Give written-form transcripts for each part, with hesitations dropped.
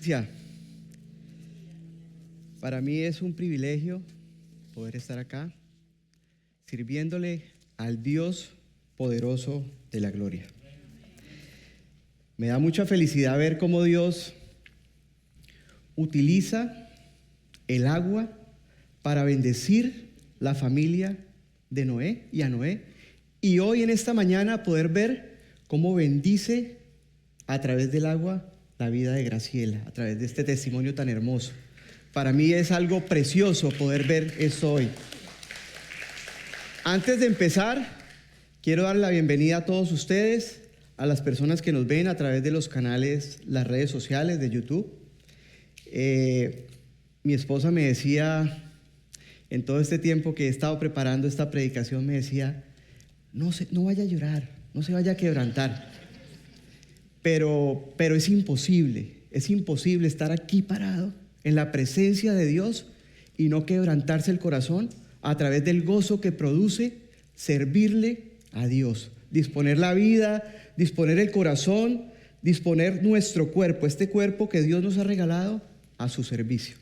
Iglesia, para mí es un privilegio poder estar acá sirviéndole al Dios poderoso de la gloria. Me da mucha felicidad ver cómo Dios utiliza el agua para bendecir la familia de Noé y a Noé, y hoy en esta mañana poder ver cómo bendice a través del agua la vida de Graciela, a través de este testimonio tan hermoso. Para mí es algo precioso poder ver esto hoy. Antes de empezar, quiero dar la bienvenida a todos ustedes, a las personas que nos ven a través de los canales, las redes sociales de YouTube. Mi esposa me decía, en todo este tiempo que he estado preparando esta predicación, me decía, no vaya a llorar, no se vaya a quebrantar. Pero es imposible estar aquí parado en la presencia de Dios y no quebrantarse el corazón a través del gozo que produce servirle a Dios, disponer la vida, disponer el corazón, disponer nuestro cuerpo, este cuerpo que Dios nos ha regalado, a su servicio.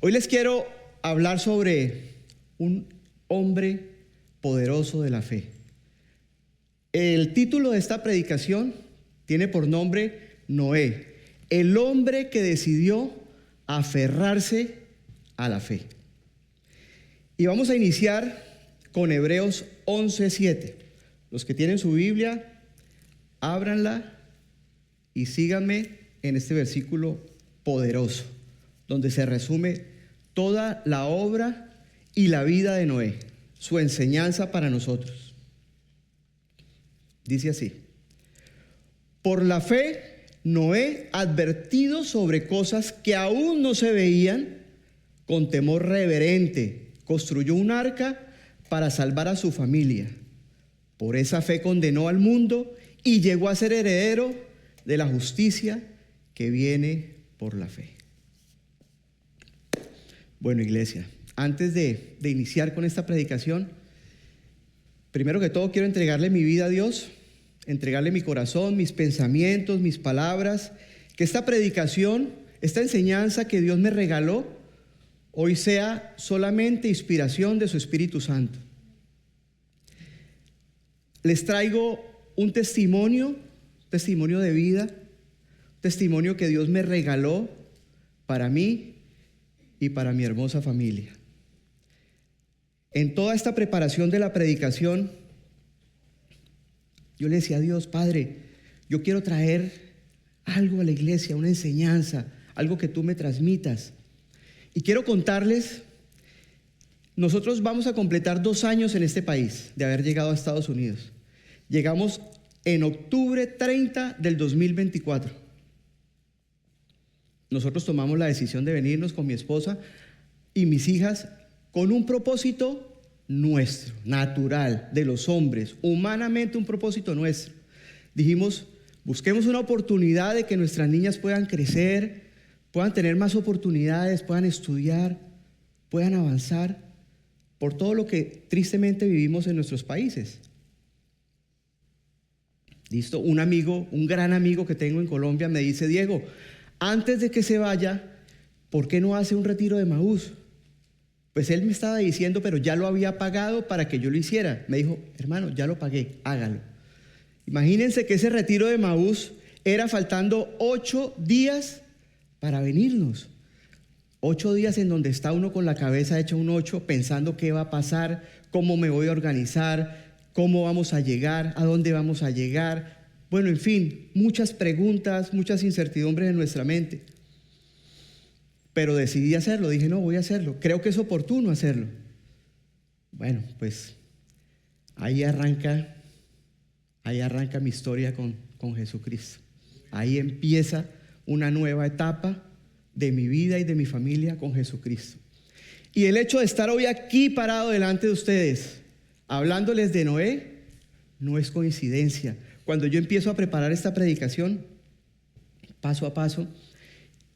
Hoy les quiero hablar sobre un hombre poderoso de la fe. El título de esta predicación tiene por nombre Noé, el hombre que decidió aferrarse a la fe. Y vamos a iniciar con Hebreos 11:7. Los que tienen su Biblia, ábranla y síganme en este versículo poderoso, donde se resume toda la obra y la vida de Noé, su enseñanza para nosotros. Dice así: por la fe, Noé, advertido sobre cosas que aún no se veían, con temor reverente, construyó un arca para salvar a su familia. Por esa fe condenó al mundo y llegó a ser heredero de la justicia que viene por la fe. Bueno, iglesia, antes de iniciar con esta predicación, primero que todo quiero entregarle mi vida a Dios, entregarle mi corazón, mis pensamientos, mis palabras, que esta predicación, esta enseñanza que Dios me regaló, hoy sea solamente inspiración de su Espíritu Santo. Les traigo un testimonio de vida, testimonio que Dios me regaló para mí y para mi hermosa familia. En toda esta preparación de la predicación, yo le decía a Dios, Padre, yo quiero traer algo a la iglesia, una enseñanza, algo que tú me transmitas. Y quiero contarles, nosotros vamos a completar 2 años en este país de haber llegado a Estados Unidos. Llegamos en octubre 30 del 2024. Nosotros tomamos la decisión de venirnos con mi esposa y mis hijas con un propósito nuestro, natural, de los hombres, humanamente un propósito nuestro. Dijimos, busquemos una oportunidad de que nuestras niñas puedan crecer, puedan tener más oportunidades, puedan estudiar, puedan avanzar por todo lo que tristemente vivimos en nuestros países. Listo, un gran amigo que tengo en Colombia me dice, Diego, antes de que se vaya, ¿por qué no hace un retiro de Emaús? Pues él me estaba diciendo, pero ya lo había pagado para que yo lo hiciera. Me dijo, hermano, ya lo pagué, hágalo. Imagínense que ese retiro de Emaús era faltando 8 días para venirnos. 8 días en donde está uno con la cabeza hecha un 8, pensando qué va a pasar, cómo me voy a organizar, cómo vamos a llegar, a dónde vamos a llegar. Bueno, en fin, muchas preguntas, muchas incertidumbres en nuestra mente. Pero decidí hacerlo, dije, no, voy a hacerlo. Creo que es oportuno hacerlo. Bueno, pues ahí arranca mi historia con Jesucristo. Ahí empieza una nueva etapa de mi vida y de mi familia con Jesucristo. Y el hecho de estar hoy aquí parado delante de ustedes, hablándoles de Noé, no es coincidencia. Cuando yo empiezo a preparar esta predicación, paso a paso,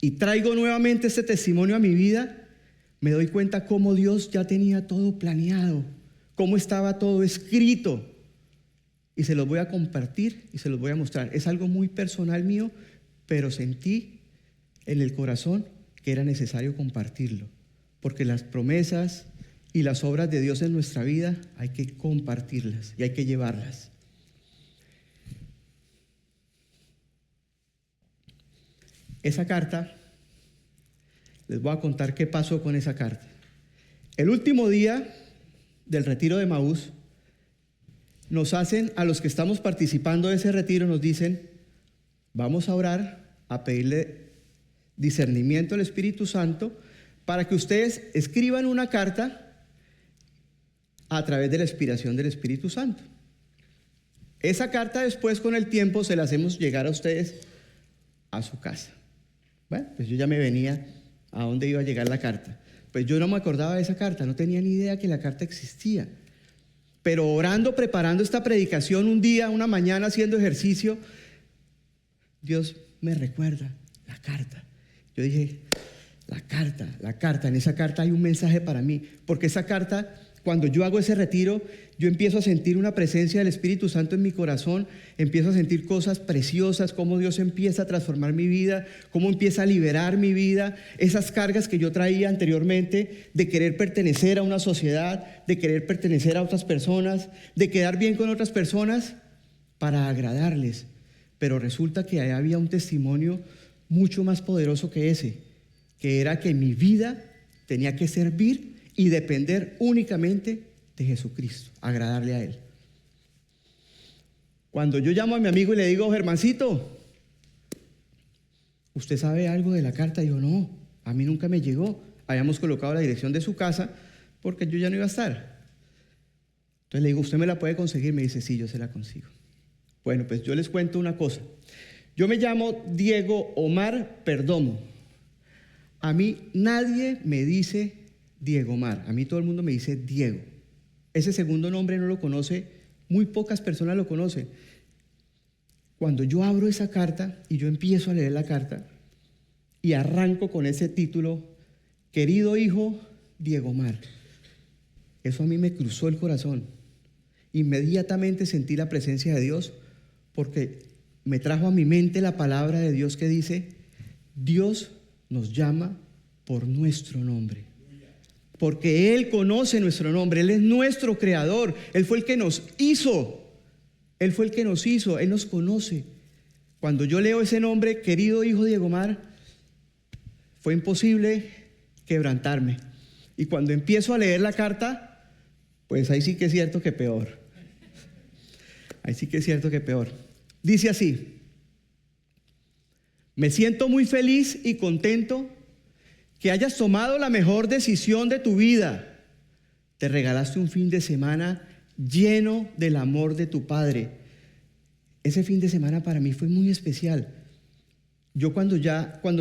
y traigo nuevamente este testimonio a mi vida, me doy cuenta cómo Dios ya tenía todo planeado, cómo estaba todo escrito. Y se los voy a compartir y se los voy a mostrar. Es algo muy personal mío, pero sentí en el corazón que era necesario compartirlo, porque las promesas y las obras de Dios en nuestra vida hay que compartirlas y hay que llevarlas. Esa carta, les voy a contar qué pasó con esa carta. El último día del retiro de Emaús, nos hacen, a los que estamos participando de ese retiro, nos dicen, vamos a orar, a pedirle discernimiento al Espíritu Santo para que ustedes escriban una carta a través de la inspiración del Espíritu Santo. Esa carta después, con el tiempo, se la hacemos llegar a ustedes a su casa. Bueno, pues yo ya me venía a dónde iba a llegar la carta. Pues yo no me acordaba de esa carta, no tenía ni idea que la carta existía. Pero orando, preparando esta predicación un día, una mañana, haciendo ejercicio, Dios me recuerda la carta. Yo dije, la carta, en esa carta hay un mensaje para mí, porque esa carta, cuando yo hago ese retiro, yo empiezo a sentir una presencia del Espíritu Santo en mi corazón, empiezo a sentir cosas preciosas, cómo Dios empieza a transformar mi vida, cómo empieza a liberar mi vida, esas cargas que yo traía anteriormente de querer pertenecer a una sociedad, de querer pertenecer a otras personas, de quedar bien con otras personas para agradarles. Pero resulta que ahí había un testimonio mucho más poderoso que ese, que era que mi vida tenía que servir y depender únicamente de Jesucristo, agradarle a Él. Cuando yo llamo a mi amigo y le digo, Germancito, ¿usted sabe algo de la carta? Digo, no, a mí nunca me llegó. Habíamos colocado la dirección de su casa porque yo ya no iba a estar. Entonces le digo, ¿usted me la puede conseguir? Me dice, sí, yo se la consigo. Bueno, pues yo les cuento una cosa. Yo me llamo Diego Omar Perdomo. A mí nadie me dice Diego Omar, a mí todo el mundo me dice Diego. Ese segundo nombre no lo conoce, muy pocas personas lo conocen. Cuando yo abro esa carta y yo empiezo a leer la carta y arranco con ese título, querido hijo Diego Omar, eso a mí me cruzó el corazón. Inmediatamente sentí la presencia de Dios porque me trajo a mi mente la palabra de Dios que dice, Dios nos llama por nuestro nombre. Porque Él conoce nuestro nombre, Él es nuestro creador, Él fue el que nos hizo, Él fue el que nos hizo, Él nos conoce. Cuando yo leo ese nombre, querido hijo Diego Omar, fue imposible quebrantarme. Y cuando empiezo a leer la carta, pues ahí sí que es cierto que peor. Ahí sí que es cierto que peor. Dice así, me siento muy feliz y contento que hayas tomado la mejor decisión de tu vida. Te regalaste un fin de semana lleno del amor de tu Padre. Ese fin de semana para mí fue muy especial. Yo cuando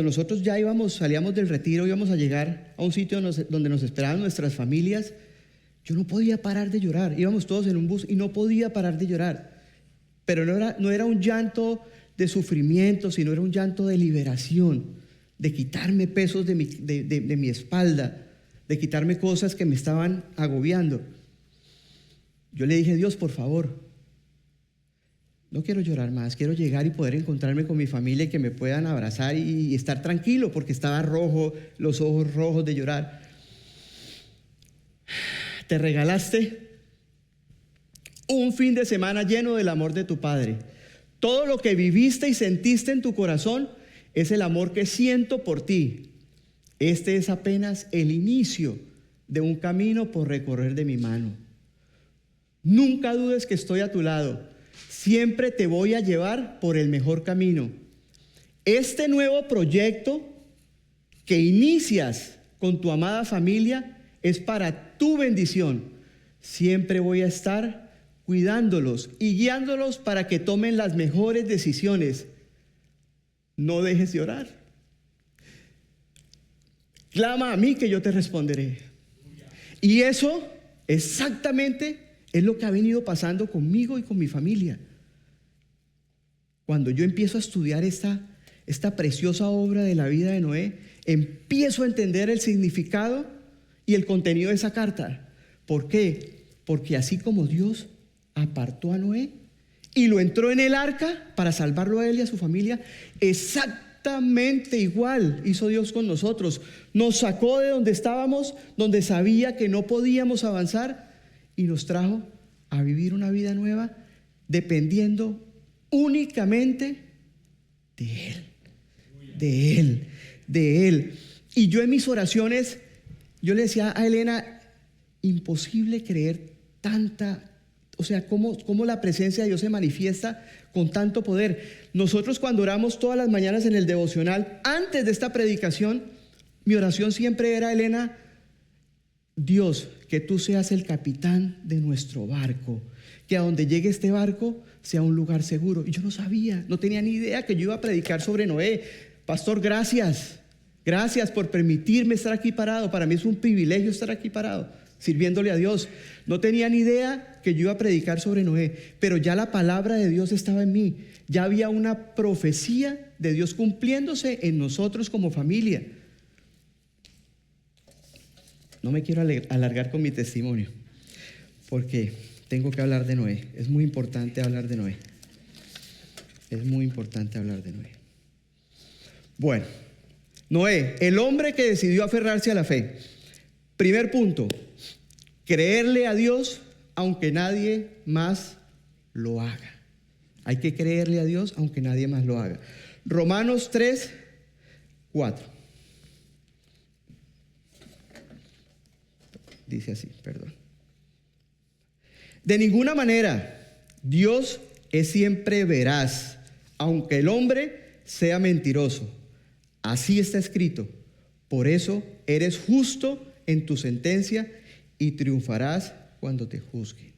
nosotros ya salíamos del retiro, íbamos a llegar a un sitio donde nos esperaban nuestras familias, yo no podía parar de llorar. Íbamos todos en un bus y no podía parar de llorar. Pero no era un llanto de sufrimiento, sino era un llanto de liberación, de quitarme pesos de mi espalda, de quitarme cosas que me estaban agobiando. Yo le dije, Dios, por favor, no quiero llorar más, quiero llegar y poder encontrarme con mi familia y que me puedan abrazar y estar tranquilo, porque estaba rojo, los ojos rojos de llorar. Te regalaste un fin de semana lleno del amor de tu Padre. Todo lo que viviste y sentiste en tu corazón es el amor que siento por ti. Este es apenas el inicio de un camino por recorrer de mi mano. Nunca dudes que estoy a tu lado. Siempre te voy a llevar por el mejor camino. Este nuevo proyecto que inicias con tu amada familia es para tu bendición. Siempre voy a estar cuidándolos y guiándolos para que tomen las mejores decisiones. No dejes de orar. Clama a mí que yo te responderé. Y eso exactamente es lo que ha venido pasando conmigo y con mi familia. Cuando yo empiezo a estudiar esta preciosa obra de la vida de Noé, empiezo a entender el significado y el contenido de esa carta. ¿Por qué? Porque así como Dios apartó a Noé, y lo entró en el arca para salvarlo a él y a su familia, exactamente igual hizo Dios con nosotros. Nos sacó de donde estábamos, donde sabía que no podíamos avanzar, y nos trajo a vivir una vida nueva dependiendo únicamente de Él, de Él, de Él. Y yo en mis oraciones, yo le decía a Elena, imposible creer cómo la presencia de Dios se manifiesta con tanto poder. Nosotros cuando oramos todas las mañanas en el devocional, antes de esta predicación, mi oración siempre era, Elena, Dios, que tú seas el capitán de nuestro barco, que a donde llegue este barco sea un lugar seguro. Y yo no sabía, no tenía ni idea que yo iba a predicar sobre Noé. Pastor, gracias por permitirme estar aquí parado. Para mí es un privilegio estar aquí parado, sirviéndole a Dios. No tenía ni idea que yo iba a predicar sobre Noé, pero ya la palabra de Dios estaba en mí. Ya había una profecía de Dios cumpliéndose en nosotros como familia. No me quiero alargar con mi testimonio, porque tengo que hablar de Noé. Es muy importante hablar de Noé. Es muy importante hablar de Noé. Bueno, Noé, el hombre que decidió aferrarse a la fe. Primer punto, creerle a Dios aunque nadie más lo haga. Hay que creerle a Dios aunque nadie más lo haga. Romanos 3:4. Dice así, perdón. De ninguna manera, Dios es siempre veraz, aunque el hombre sea mentiroso. Así está escrito. Por eso eres justo en tu sentencia y triunfarás cuando te juzguen.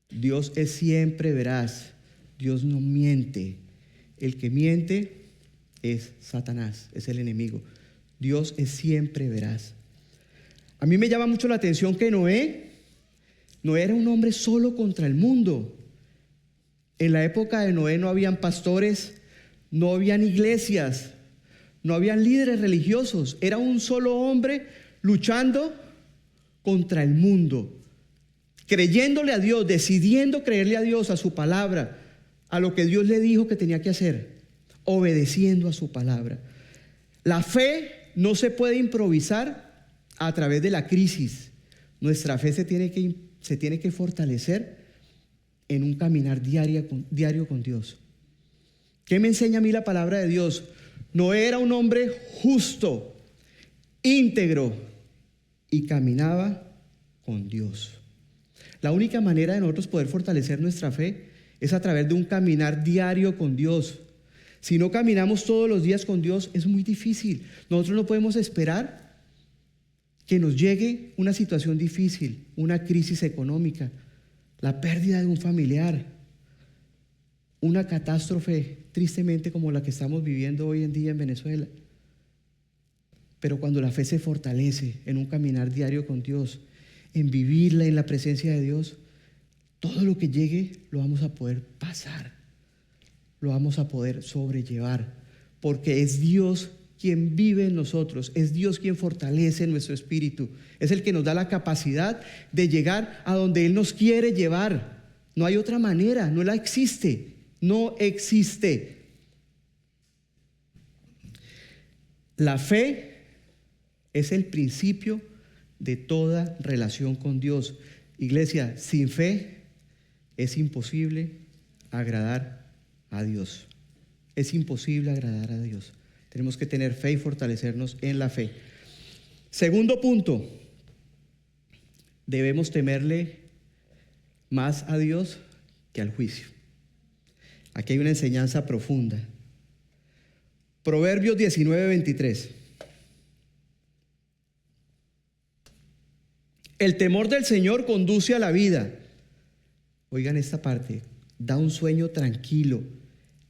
Dios es siempre veraz. Dios no miente. El que miente es Satanás, es el enemigo. Dios es siempre veraz. A mí me llama mucho la atención que Noé era un hombre solo contra el mundo. En la época de Noé no habían pastores, no habían iglesias, no habían líderes religiosos. Era un solo hombre luchando contra el mundo, creyéndole a Dios, decidiendo creerle a Dios, a su palabra, a lo que Dios le dijo que tenía que hacer, obedeciendo a su palabra. La fe no se puede improvisar a través de la crisis. Nuestra fe se tiene que fortalecer en un caminar diario con Dios. ¿Qué me enseña a mí la palabra de Dios? Noé era un hombre justo, íntegro y caminaba con Dios. La única manera de nosotros poder fortalecer nuestra fe es a través de un caminar diario con Dios. Si no caminamos todos los días con Dios, es muy difícil. Nosotros no podemos esperar que nos llegue una situación difícil, una crisis económica, la pérdida de un familiar, una catástrofe tristemente como la que estamos viviendo hoy en día en Venezuela. Pero cuando la fe se fortalece en un caminar diario con Dios, en vivirla en la presencia de Dios, todo lo que llegue lo vamos a poder pasar, lo vamos a poder sobrellevar, porque es Dios quien vive en nosotros, es Dios quien fortalece nuestro espíritu, es el que nos da la capacidad de llegar a donde Él nos quiere llevar. No hay otra manera, no existe. La fe es el principio de toda relación con Dios. Iglesia, sin fe es imposible agradar a Dios. Es imposible agradar a Dios. Tenemos que tener fe y fortalecernos en la fe. Segundo punto, debemos temerle más a Dios que al juicio. Aquí hay una enseñanza profunda. Proverbios 19:23. El temor del Señor conduce a la vida. Oigan esta parte. Da un sueño tranquilo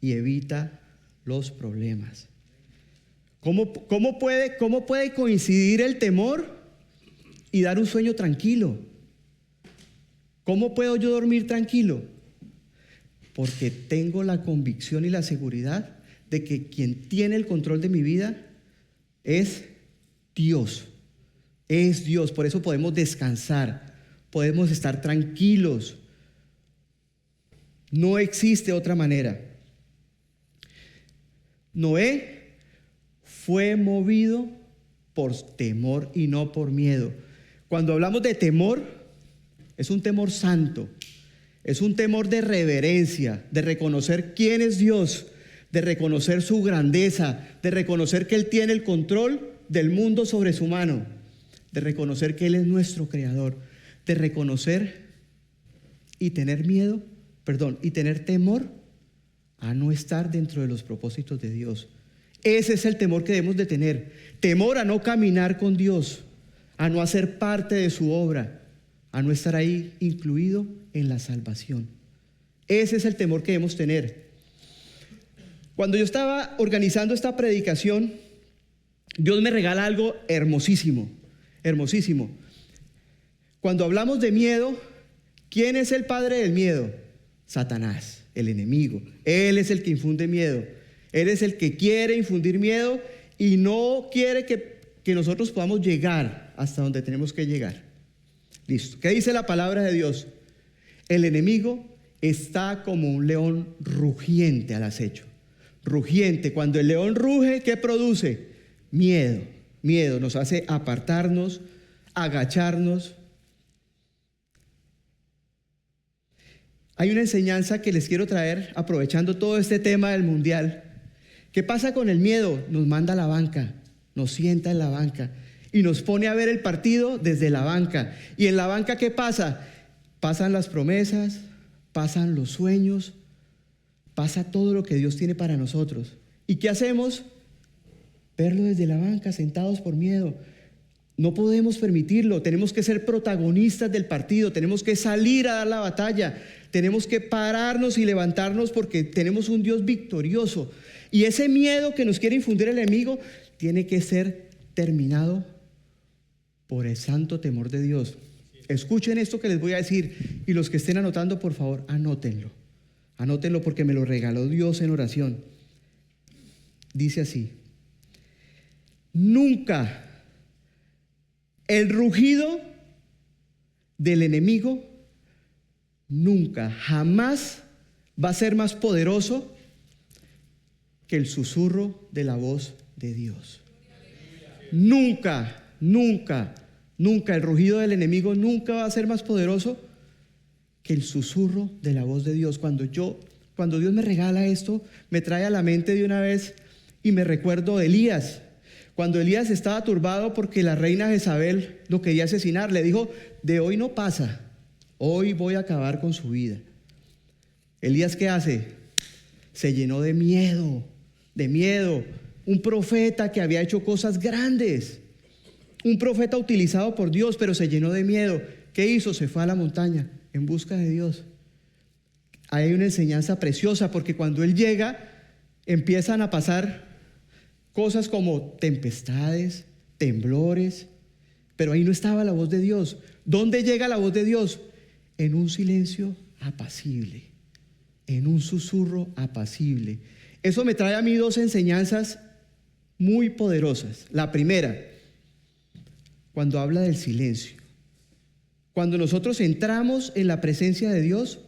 y evita los problemas. ¿Cómo puede coincidir el temor y dar un sueño tranquilo? ¿Cómo puedo yo dormir tranquilo? Porque tengo la convicción y la seguridad de que quien tiene el control de mi vida es Dios. Es Dios. Por eso podemos descansar, podemos estar tranquilos. No existe otra manera. Noé fue movido por temor y no por miedo. Cuando hablamos de temor, es un temor santo, es un temor de reverencia, de reconocer quién es Dios, de reconocer su grandeza, de reconocer que Él tiene el control del mundo sobre su mano, de reconocer que Él es nuestro creador, de reconocer y tener y tener temor a no estar dentro de los propósitos de Dios. Ese es el temor que debemos de tener. Temor a no caminar con Dios, a no hacer parte de su obra, a no estar ahí incluido en la salvación. Ese es el temor que debemos tener. Cuando yo estaba organizando esta predicación, Dios me regala algo hermosísimo, hermosísimo. Cuando hablamos de miedo, ¿quién es el padre del miedo? Satanás, el enemigo. Él es el que infunde miedo. Él es el que quiere infundir miedo y no quiere que nosotros podamos llegar hasta donde tenemos que llegar. Listo. ¿Qué dice la palabra de Dios? El enemigo está como un león rugiente al acecho. Rugiente. Cuando el león ruge, ¿qué produce? Miedo. Miedo. Nos hace apartarnos, agacharnos. Hay una enseñanza que les quiero traer aprovechando todo este tema del mundial. ¿Qué pasa con el miedo? Nos manda a la banca, nos sienta en la banca y nos pone a ver el partido desde la banca. ¿Y en la banca qué pasa? Pasan las promesas, pasan los sueños, pasa todo lo que Dios tiene para nosotros. ¿Y qué hacemos? Verlo desde la banca, sentados por miedo. No podemos permitirlo, tenemos que ser protagonistas del partido, tenemos que salir a dar la batalla, tenemos que pararnos y levantarnos porque tenemos un Dios victorioso. Y ese miedo que nos quiere infundir el enemigo tiene que ser terminado por el santo temor de Dios. Escuchen esto que les voy a decir y los que estén anotando, por favor, anótenlo. Anótenlo porque me lo regaló Dios en oración. Dice así: nunca el rugido del enemigo, nunca, jamás va a ser más poderoso que el susurro de la voz de Dios. Nunca, nunca, nunca el rugido del enemigo nunca va a ser más poderoso que el susurro de la voz de Dios. Cuando Dios me regala esto, me trae a la mente de una vez y me recuerdo de Elías. Cuando Elías estaba turbado porque la reina Jezabel lo quería asesinar, le dijo: de hoy no pasa, hoy voy a acabar con su vida. Elías, ¿qué hace? Se llenó de miedo, de miedo. Un profeta que había hecho cosas grandes, un profeta utilizado por Dios, pero se llenó de miedo. ¿Qué hizo? Se fue a la montaña en busca de Dios. Hay una enseñanza preciosa porque cuando él llega, empiezan a pasar cosas como tempestades, temblores, pero ahí no estaba la voz de Dios. ¿Dónde llega la voz de Dios? En un silencio apacible, en un susurro apacible. Eso me trae a mí dos enseñanzas muy poderosas. La primera, cuando habla del silencio. Cuando nosotros entramos en la presencia de Dios,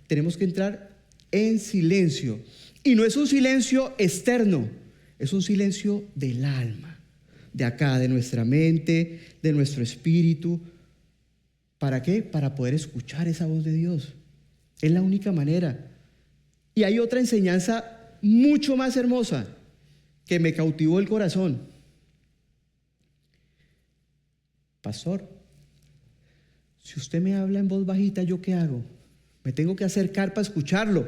tenemos que entrar en silencio. Y no es un silencio externo, es un silencio del alma, de acá, de nuestra mente, de nuestro espíritu. ¿Para qué? Para poder escuchar esa voz de Dios. Es la única manera. Y hay otra enseñanza mucho más hermosa que me cautivó el corazón. Pastor, si usted me habla en voz bajita, ¿yo qué hago? Me tengo que acercar para escucharlo.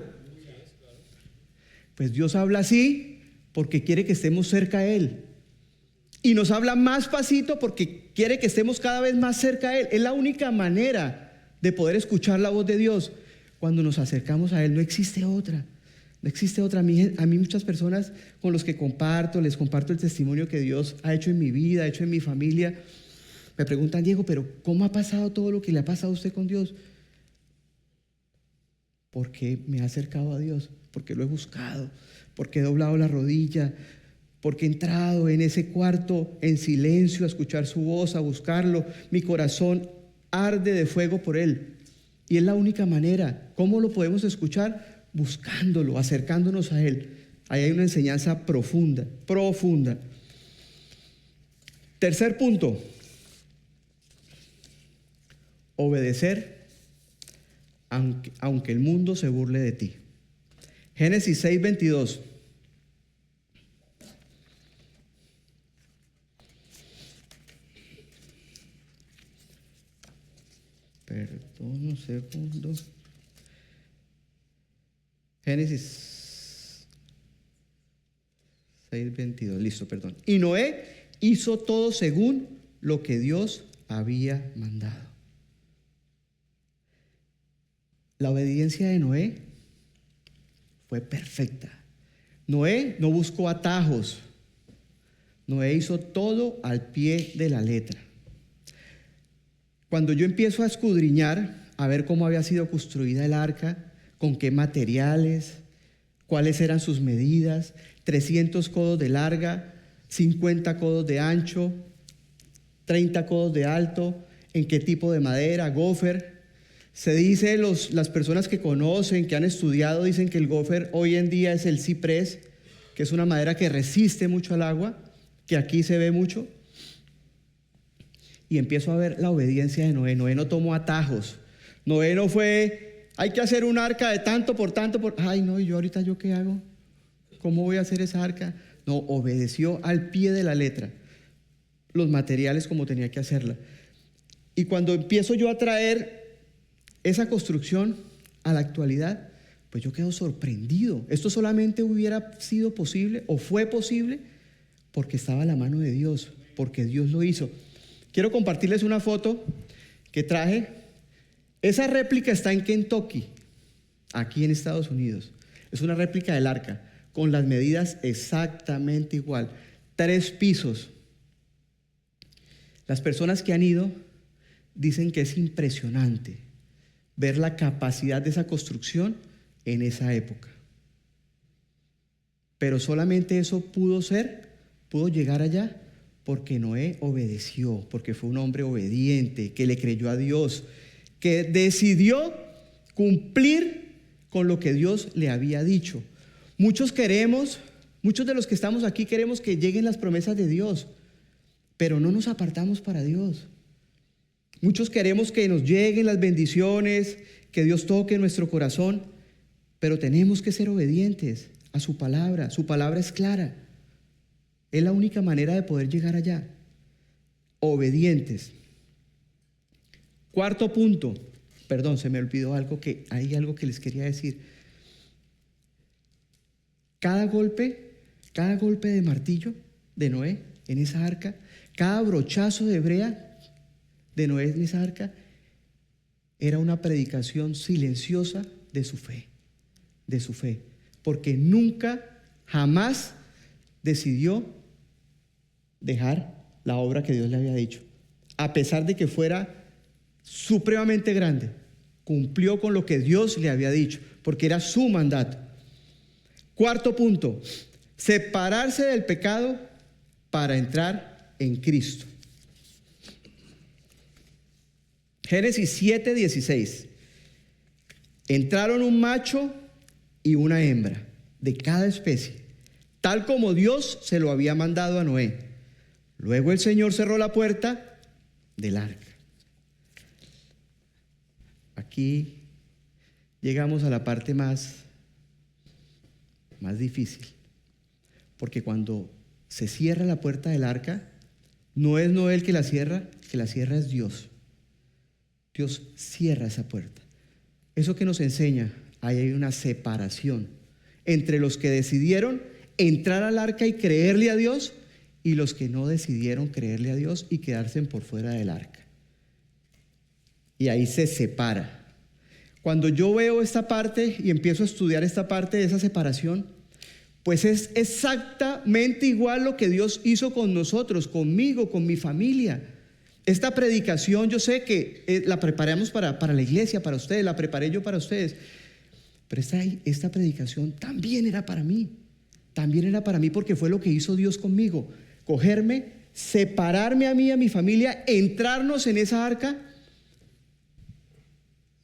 Pues Dios habla así porque quiere que estemos cerca a Él. Y nos habla más pasito porque quiere que estemos cada vez más cerca a Él. Es la única manera de poder escuchar la voz de Dios. Cuando nos acercamos a Él, no existe otra. No existe otra. A mí muchas personas con los que les comparto el testimonio que Dios ha hecho en mi vida, ha hecho en mi familia, me preguntan: Diego, pero ¿cómo ha pasado todo lo que le ha pasado a usted con Dios? Porque me he acercado a Dios, porque lo he buscado, porque he doblado la rodilla, porque he entrado en ese cuarto en silencio a escuchar su voz, a buscarlo. Mi corazón arde de fuego por Él. Y es la única manera. ¿Cómo lo podemos escuchar? buscándolo, acercándonos a Él. Ahí hay una enseñanza profunda, profunda. Tercer punto, obedecer aunque el mundo se burle de ti. Génesis 6:22. Perdón, un segundo. Génesis 6:22, listo, perdón. Y Noé hizo todo según lo que Dios había mandado. La obediencia de Noé fue perfecta. Noé no buscó atajos. Noé hizo todo al pie de la letra. Cuando yo empiezo a escudriñar, a ver cómo había sido construida el arca, con qué materiales, cuáles eran sus medidas, 300 codos de larga, 50 codos de ancho, 30 codos de alto, en qué tipo de madera, gofer. Se dice, las personas que conocen, que han estudiado, dicen que el gofer hoy en día es el ciprés, que es una madera que resiste mucho al agua, que aquí se ve mucho. Y empiezo a ver la obediencia de Noé. Noé no tomó atajos. Noé no fue, hay que hacer un arca de tanto por tanto, ay no, ¿y yo ahorita yo qué hago? ¿Cómo voy a hacer esa arca? No, obedeció al pie de la letra los materiales como tenía que hacerla. Y cuando empiezo yo a traer esa construcción a la actualidad, pues yo quedo sorprendido. Esto solamente hubiera sido posible o fue posible porque estaba la mano de Dios, porque Dios lo hizo. Quiero compartirles una foto que traje. Esa réplica está en Kentucky, aquí en Estados Unidos. Es una réplica del arca, con las medidas exactamente igual. 3 pisos. Las personas que han ido dicen que es impresionante ver la capacidad de esa construcción en esa época. Pero solamente eso pudo llegar allá porque Noé obedeció, porque fue un hombre obediente, que le creyó a Dios, que decidió cumplir con lo que Dios le había dicho. Muchos de los que estamos aquí queremos que lleguen las promesas de Dios, pero no nos apartamos para Dios. Muchos queremos que nos lleguen las bendiciones, que Dios toque nuestro corazón, pero tenemos que ser obedientes a su palabra. Su palabra es clara. Es la única manera de poder llegar allá. Obedientes. Cuarto punto. Perdón, se me olvidó hay algo que les quería decir. Cada golpe de martillo de Noé en esa arca, cada brochazo de brea de Noé en esa arca, era una predicación silenciosa de su fe, porque nunca, jamás decidió dejar la obra que Dios le había dicho, a pesar de que fuera supremamente grande. Cumplió con lo que Dios le había dicho, porque era su mandato. Cuarto punto, separarse del pecado para entrar en Cristo. Génesis 7:16. Entraron un macho y una hembra de cada especie, tal como Dios se lo había mandado a Noé. Luego el Señor cerró la puerta del arca. Aquí llegamos a la parte más difícil, porque cuando se cierra la puerta del arca, no es Noé el que la cierra es Dios. Dios cierra esa puerta. Eso que nos enseña, ahí hay una separación entre los que decidieron entrar al arca y creerle a Dios y los que no decidieron creerle a Dios y quedarse por fuera del arca. Y ahí se separa. Cuando yo veo esta parte y empiezo a estudiar esta parte de esa separación, pues es exactamente igual lo que Dios hizo con nosotros, conmigo, con mi familia. Esta predicación yo sé que la preparamos para la iglesia, para ustedes, la preparé yo para ustedes, pero esta predicación también era para mí porque fue lo que hizo Dios conmigo, cogerme, separarme a mí y a mi familia, entrarnos en esa arca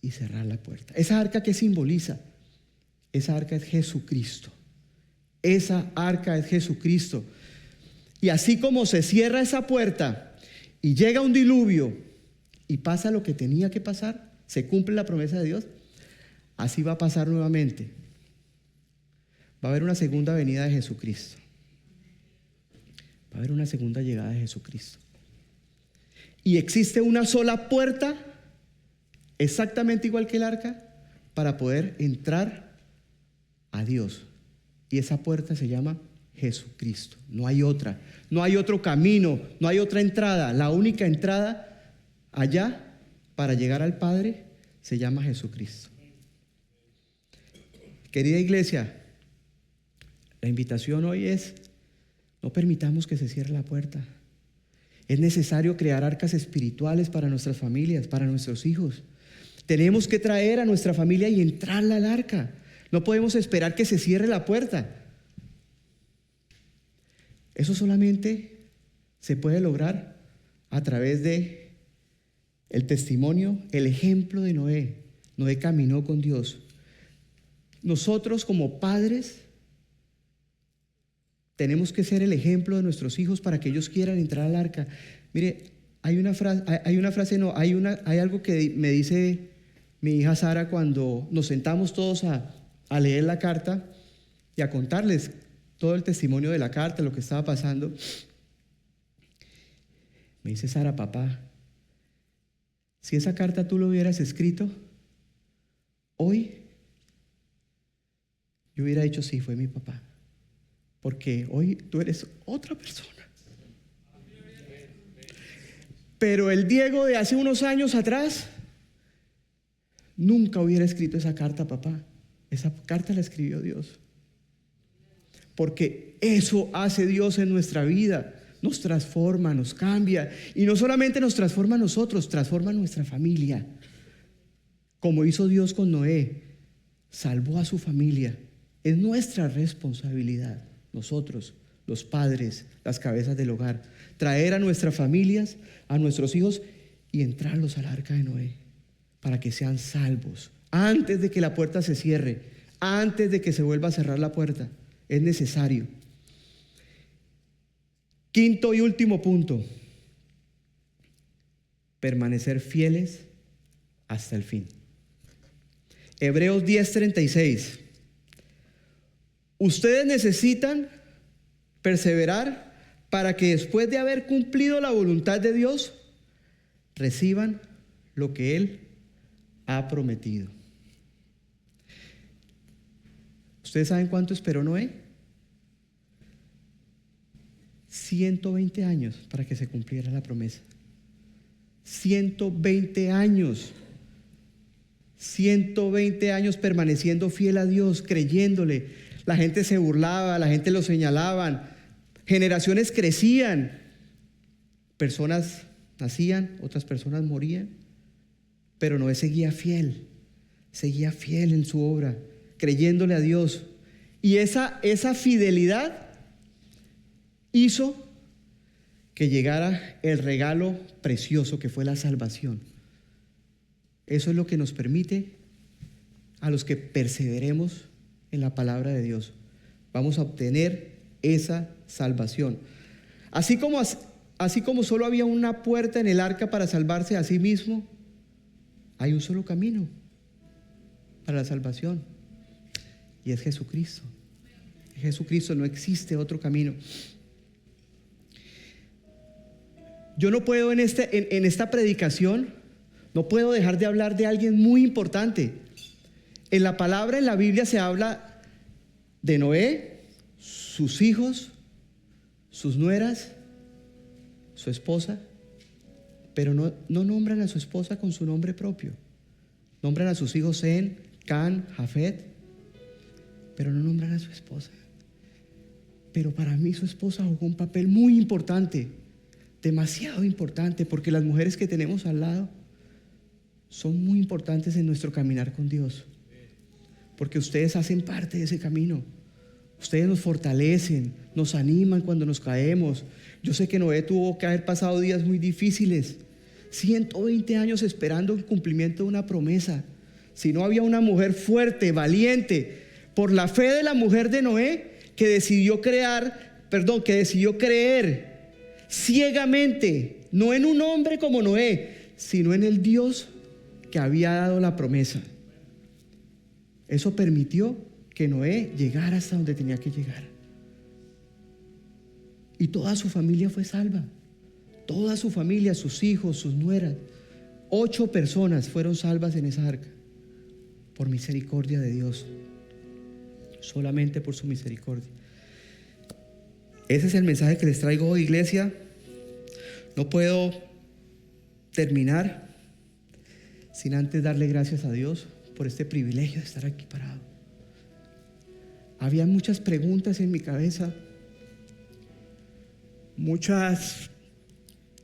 y cerrar la puerta. Esa arca, ¿qué simboliza? Esa arca es Jesucristo. Esa arca es Jesucristo. Y así como se cierra esa puerta y llega un diluvio y pasa lo que tenía que pasar, se cumple la promesa de Dios, así va a pasar nuevamente. Va a haber una segunda venida de Jesucristo. Va a haber una segunda llegada de Jesucristo. Y existe una sola puerta, exactamente igual que el arca, para poder entrar a Dios. Y esa puerta se llama Jesucristo. No hay otra. No hay otro camino. No hay otra entrada. La única entrada allá para llegar al Padre se llama Jesucristo. Querida iglesia, la invitación hoy es: no permitamos que se cierre la puerta. Es necesario crear arcas espirituales para nuestras familias, para nuestros hijos. Tenemos que traer a nuestra familia y entrarla al arca. No podemos esperar que se cierre la puerta. Eso solamente se puede lograr a través de el testimonio, el ejemplo de Noé. Noé caminó con Dios. Nosotros como padres tenemos que ser el ejemplo de nuestros hijos para que ellos quieran entrar al arca. Mire, hay algo que me dice mi hija Sara cuando nos sentamos todos a leer la carta y a contarles todo el testimonio de la carta, lo que estaba pasando. Me dice Sara: papá, si esa carta tú lo hubieras escrito hoy, yo hubiera dicho sí, fue mi papá, porque hoy tú eres otra persona. Pero el Diego de hace unos años atrás nunca hubiera escrito esa carta, papá. Esa carta la escribió Dios. Porque eso hace Dios en nuestra vida. Nos transforma, nos cambia. Y no solamente nos transforma a nosotros, transforma a nuestra familia. Como hizo Dios con Noé, salvó a su familia. Es nuestra responsabilidad, nosotros, los padres, las cabezas del hogar, traer a nuestras familias, a nuestros hijos y entrarlos al arca de Noé para que sean salvos. Antes de que la puerta se cierre, antes de que se vuelva a cerrar la puerta, es necesario. Quinto y último punto: permanecer fieles hasta el fin. Hebreos 10:36. Ustedes necesitan perseverar para que después de haber cumplido la voluntad de Dios, reciban lo que Él ha prometido. ¿Ustedes saben cuánto esperó Noé? 120 años para que se cumpliera la promesa. 120 años. 120 años permaneciendo fiel a Dios, creyéndole. La gente se burlaba, la gente lo señalaban. Generaciones crecían. Personas nacían, otras personas morían. Pero Noé seguía fiel en su obra, creyéndole a Dios. Y esa fidelidad hizo que llegara el regalo precioso que fue la salvación. Eso es lo que nos permite a los que perseveremos en la palabra de Dios. Vamos a obtener esa salvación. Así como solo había una puerta en el arca para salvarse a sí mismo, hay un solo camino para la salvación, y es Jesucristo. Jesucristo, no existe otro camino. Yo no puedo en esta predicación, no puedo dejar de hablar de alguien muy importante. En la palabra, en la Biblia se habla de Noé, sus hijos, sus nueras, su esposa, pero no nombran a su esposa con su nombre propio. Nombran a sus hijos Sem, Can, Jafet, pero no nombran a su esposa. Pero para mí su esposa jugó un papel muy importante, demasiado importante, porque las mujeres que tenemos al lado son muy importantes en nuestro caminar con Dios, porque ustedes hacen parte de ese camino. Ustedes nos fortalecen, nos animan cuando nos caemos. Yo sé que Noé tuvo que haber pasado días muy difíciles, 120 años esperando el cumplimiento de una promesa. Si no había una mujer fuerte, valiente, por la fe de la mujer de Noé, que decidió creer ciegamente, no en un hombre como Noé, sino en el Dios que había dado la promesa. Eso permitió que Noé llegara hasta donde tenía que llegar. Y toda su familia fue salva. Toda su familia, sus hijos, sus nueras. 8 personas fueron salvas en esa arca. Por misericordia de Dios. Solamente por su misericordia. Ese es el mensaje que les traigo hoy, iglesia. No puedo terminar sin antes darle gracias a Dios por este privilegio de estar aquí parado. Había muchas preguntas en mi cabeza, muchas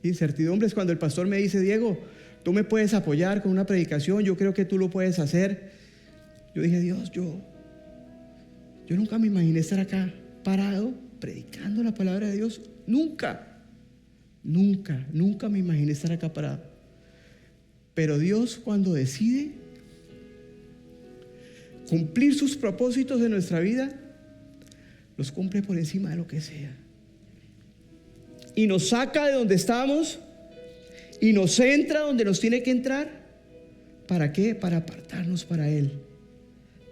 incertidumbres cuando el pastor me dice: Diego, tú me puedes apoyar con una predicación, yo creo que tú lo puedes hacer. Yo dije: Dios, yo nunca me imaginé estar acá parado predicando la palabra de Dios. Nunca me imaginé estar acá parado. Pero Dios, cuando decide cumplir sus propósitos en nuestra vida, los cumple por encima de lo que sea. Y nos saca de donde estamos y nos entra donde nos tiene que entrar. ¿Para qué? Para apartarnos para Él,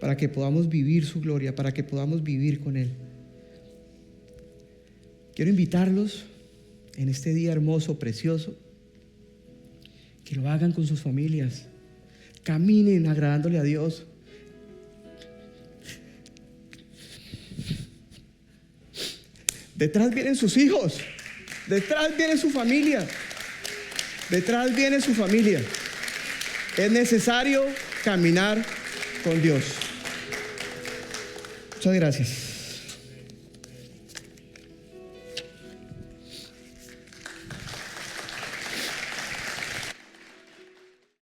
para que podamos vivir su gloria, para que podamos vivir con Él. Quiero invitarlos en este día hermoso, precioso, que lo hagan con sus familias, caminen agradándole a Dios. Detrás vienen sus hijos, detrás viene su familia, detrás viene su familia. Es necesario caminar con Dios. Muchas gracias.